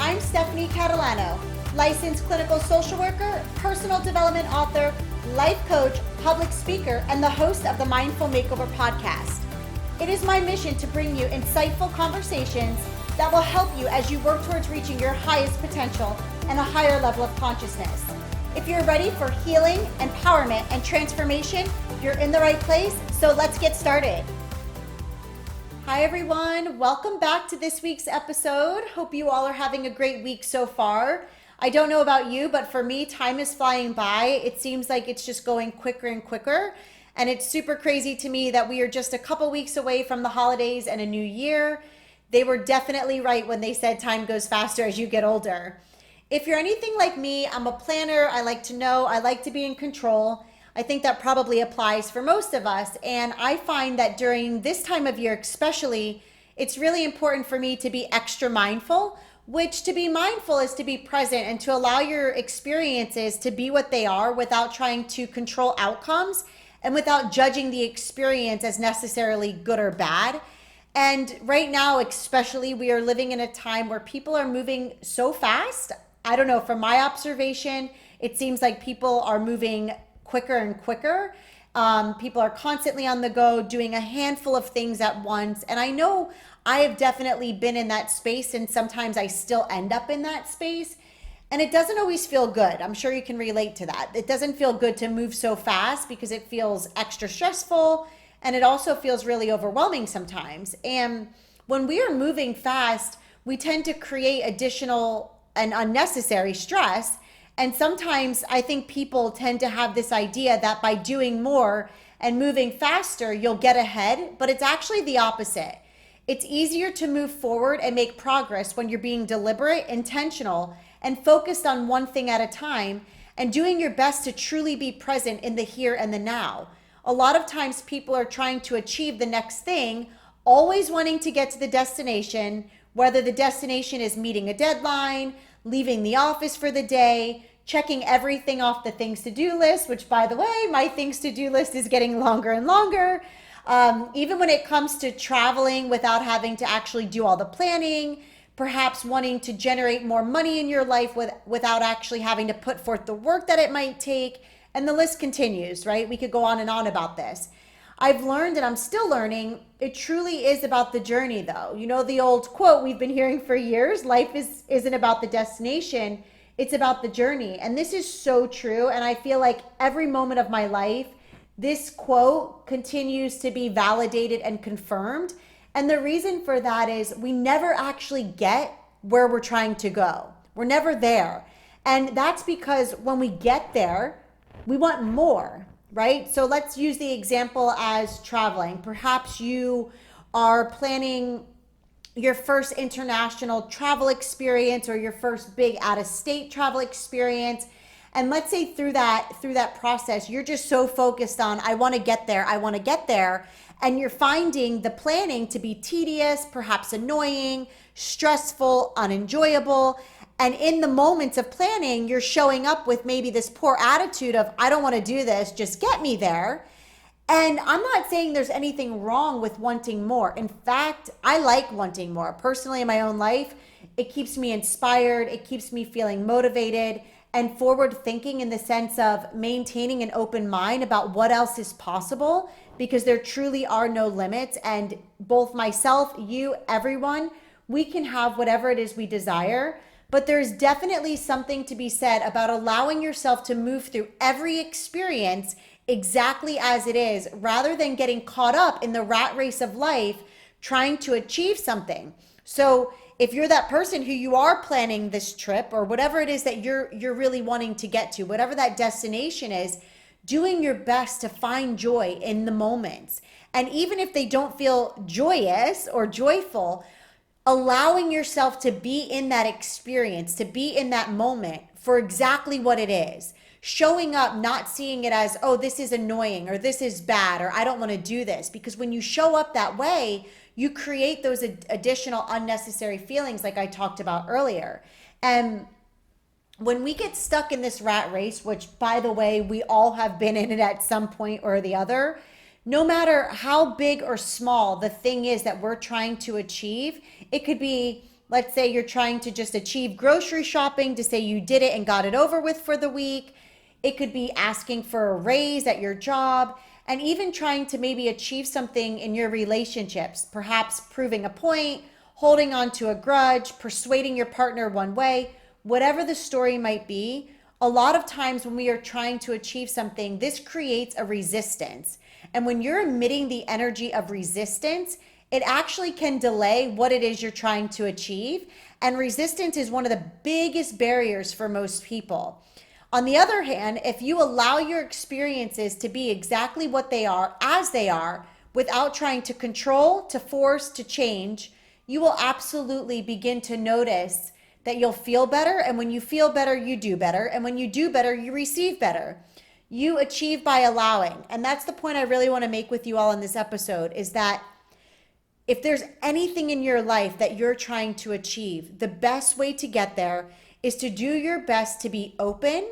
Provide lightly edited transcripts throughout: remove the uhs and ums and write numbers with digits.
I'm Stephanie Catalano, licensed clinical social worker, personal development author, life coach, public speaker, and the host of the Mindful Makeover podcast. It is my mission to bring you insightful conversations that will help you as you work towards reaching your highest potential and a higher level of consciousness. If you're ready for healing, empowerment, and transformation, you're in the right place, so let's get started. Hi everyone, welcome back to this week's episode. Hope you all are having a great week so far. I don't know about you, but for me, time is flying by. It seems like it's just going quicker and quicker. And it's super crazy to me that we are just a couple weeks away from the holidays and a new year. They were definitely right when they said time goes faster as you get older. If you're anything like me, I'm a planner. I like to know, I like to be in control. I think that probably applies for most of us. And I find that during this time of year especially, it's really important for me to be extra mindful, which to be mindful is to be present and to allow your experiences to be what they are without trying to control outcomes and without judging the experience as necessarily good or bad. And right now, especially, we are living in a time where people are moving so fast. I don't know, from my observation, it seems like people are moving quicker and quicker. People are constantly on the go, doing a handful of things at once. And I know I have definitely been in that space, and sometimes I still end up in that space. And it doesn't always feel good. I'm sure you can relate to that. It doesn't feel good to move so fast because it feels extra stressful, and it also feels really overwhelming sometimes. And when we are moving fast, we tend to create additional and unnecessary stress. And sometimes I think people tend to have this idea that by doing more and moving faster, you'll get ahead, but it's actually the opposite. It's easier to move forward and make progress when you're being deliberate, intentional, and focused on one thing at a time and doing your best to truly be present in the here and the now. A lot of times people are trying to achieve the next thing, always wanting to get to the destination, whether the destination is meeting a deadline, leaving the office for the day, checking everything off the things to do list, which by the way, my things to do list is getting longer and longer. Even when it comes to traveling without having to actually do all the planning, perhaps wanting to generate more money in your life without actually having to put forth the work that it might take. And the list continues, right? We could go on and on about this. I've learned, and I'm still learning, it truly is about the journey though. You know the old quote we've been hearing for years, life isn't about the destination, it's about the journey. And this is so true. And I feel like every moment of my life, this quote continues to be validated and confirmed. And the reason for that is we never actually get where we're trying to go. We're never there. And that's because when we get there, we want more, right? So let's use the example as traveling. Perhaps you are planning your first international travel experience or your first big out-of-state travel experience. And let's say through that process, you're just so focused on, I want to get there. And you're finding the planning to be tedious, perhaps annoying, stressful, unenjoyable. And in the moments of planning, you're showing up with maybe this poor attitude of, I don't want to do this, just get me there. And I'm not saying there's anything wrong with wanting more. In fact, I like wanting more. Personally, in my own life, it keeps me inspired. It keeps me feeling motivated and forward thinking in the sense of maintaining an open mind about what else is possible, because there truly are no limits. And both myself, you, everyone, we can have whatever it is we desire. But there's definitely something to be said about allowing yourself to move through every experience exactly as it is, rather than getting caught up in the rat race of life trying to achieve something. So if you're that person who you are planning this trip or whatever it is that you're really wanting to get to, whatever that destination is, doing your best to find joy in the moments. And even if they don't feel joyous or joyful, allowing yourself to be in that experience, to be in that moment for exactly what it is. Showing up, not seeing it as, oh, this is annoying or this is bad or I don't want to do this. Because when you show up that way, you create those additional unnecessary feelings like I talked about earlier. And when we get stuck in this rat race, which by the way, we all have been in it at some point or the other, no matter how big or small the thing is that we're trying to achieve, it could be Let's say you're trying to just achieve grocery shopping to say you did it and got it over with for the week. It could be asking for a raise at your job, and even trying to maybe achieve something in your relationships, perhaps proving a point, holding on to a grudge, persuading your partner one way, whatever the story might be. A lot of times when we are trying to achieve something, this creates a resistance. And when you're emitting the energy of resistance, it actually can delay what it is you're trying to achieve. And resistance is one of the biggest barriers for most people. On the other hand, if you allow your experiences to be exactly what they are, as they are, without trying to control, to force, to change, you will absolutely begin to notice that you'll feel better. And when you feel better, you do better. And when you do better, you receive better. You achieve by allowing. And that's the point I really want to make with you all in this episode, is that if there's anything in your life that you're trying to achieve, the best way to get there is to do your best to be open,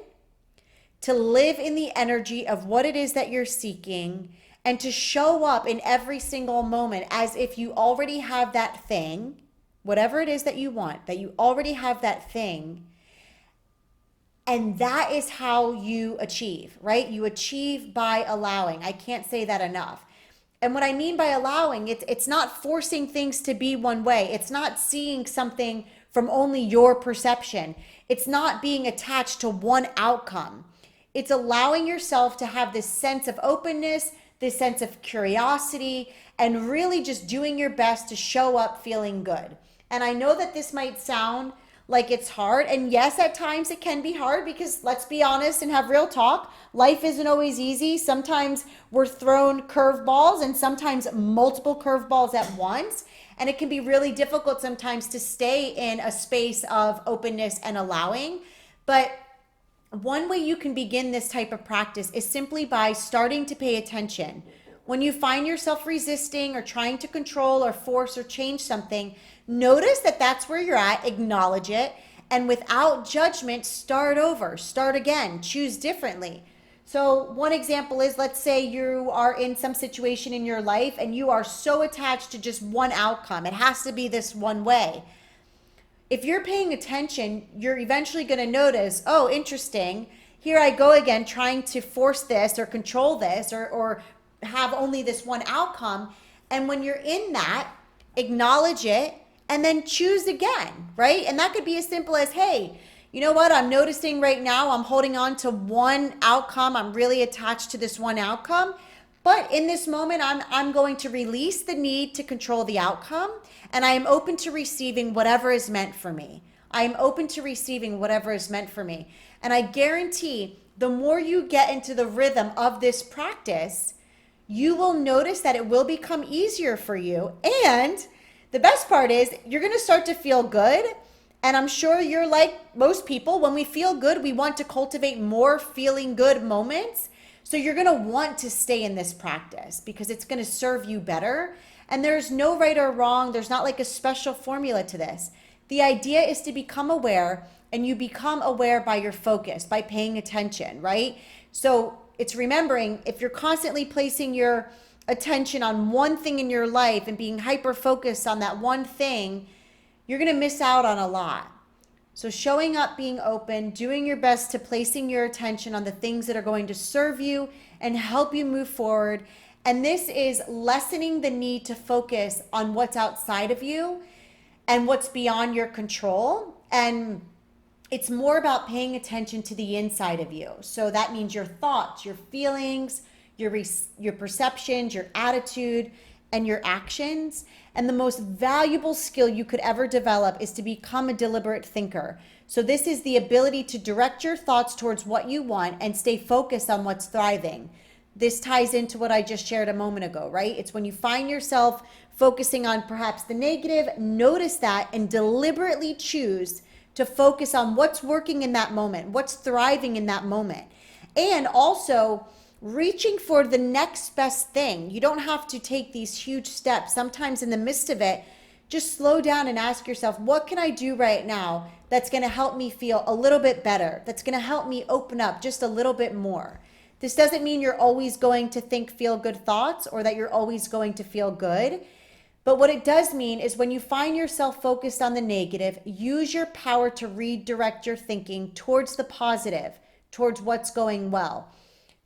to live in the energy of what it is that you're seeking, and to show up in every single moment as if you already have that thing, whatever it is that you want, that you already have that thing. And that is how you achieve, right? You achieve by allowing. I can't say that enough. And what I mean by allowing, it's not forcing things to be one way. It's not seeing something from only your perception. It's not being attached to one outcome. It's allowing yourself to have this sense of openness, this sense of curiosity, and really just doing your best to show up feeling good. And I know that this might sound like it's hard. And yes, at times it can be hard, because let's be honest and have real talk. Life isn't always easy. Sometimes we're thrown curveballs, and sometimes multiple curveballs at once. And it can be really difficult sometimes to stay in a space of openness and allowing. But one way you can begin this type of practice is simply by starting to pay attention. When you find yourself resisting or trying to control or force or change something, notice that that's where you're at, acknowledge it, and without judgment, start over, start again, choose differently. So one example is, let's say you are in some situation in your life and you are so attached to just one outcome. It has to be this one way. If you're paying attention, you're eventually going to notice, oh, interesting, here I go again trying to force this or control this or have only this one outcome. And when you're in that, acknowledge it and then choose again, right? And that could be as simple as, hey, you know what? I'm noticing right now I'm holding on to one outcome. I'm really attached to this one outcome. But in this moment, I'm going to release the need to control the outcome, and I am open to receiving whatever is meant for me. I am open to receiving whatever is meant for me. And I guarantee the more you get into the rhythm of this practice, you will notice that it will become easier for you. And the best part is you're going to start to feel good. And I'm sure you're like most people. When we feel good, we want to cultivate more feeling good moments. So you're going to want to stay in this practice because it's going to serve you better. And there's no right or wrong. There's not like a special formula to this. The idea is to become aware, and you become aware by your focus, by paying attention, right? So it's remembering, if you're constantly placing your attention on one thing in your life and being hyper focused on that one thing, you're going to miss out on a lot. So showing up, being open, doing your best to placing your attention on the things that are going to serve you and help you move forward. And this is lessening the need to focus on what's outside of you and what's beyond your control. And it's more about paying attention to the inside of you. So that means your thoughts, your feelings, your perceptions, your attitude, and your actions. And the most valuable skill you could ever develop is to become a deliberate thinker. So this is the ability to direct your thoughts towards what you want and stay focused on what's thriving. This ties into what I just shared a moment ago, right? It's when you find yourself focusing on perhaps the negative, notice that and deliberately choose to focus on what's working in that moment, what's thriving in that moment. And also reaching for the next best thing. You don't have to take these huge steps. Sometimes in the midst of it, just slow down and ask yourself, what can I do right now that's going to help me feel a little bit better? That's going to help me open up just a little bit more. This doesn't mean you're always going to think feel good thoughts or that you're always going to feel good, But what it does mean is when you find yourself focused on the negative, use your power to redirect your thinking towards the positive, towards what's going well.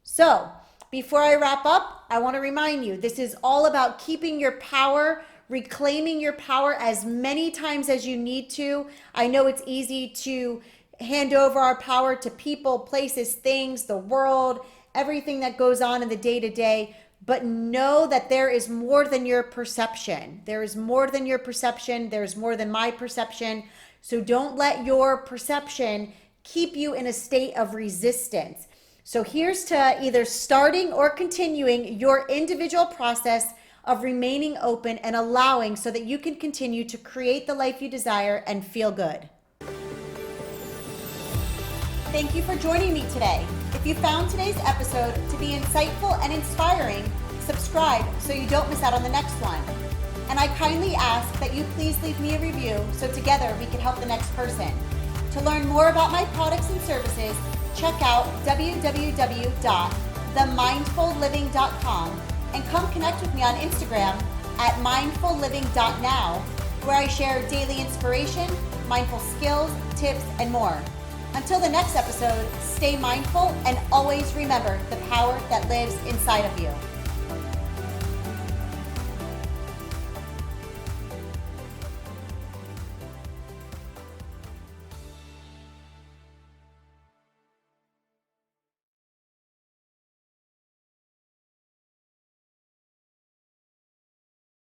So before I wrap up, I want to remind you, this is all about keeping your power, reclaiming your power as many times as you need to. I know it's easy to hand over our power to people, places, things, the world, everything that goes on in the day-to-day. But know that there is more than your perception. There is more than your perception. There's more than my perception. So don't let your perception keep you in a state of resistance. So here's to either starting or continuing your individual process of remaining open and allowing so that you can continue to create the life you desire and feel good. Thank you for joining me today. If you found today's episode to be insightful and inspiring, subscribe so you don't miss out on the next one. And I kindly ask that you please leave me a review so together we can help the next person. To learn more about my products and services, check out www.themindfulliving.com and come connect with me on Instagram at mindfulliving.now, where I share daily inspiration, mindful skills, tips, and more. Until the next episode, stay mindful and always remember the power that lives inside of you.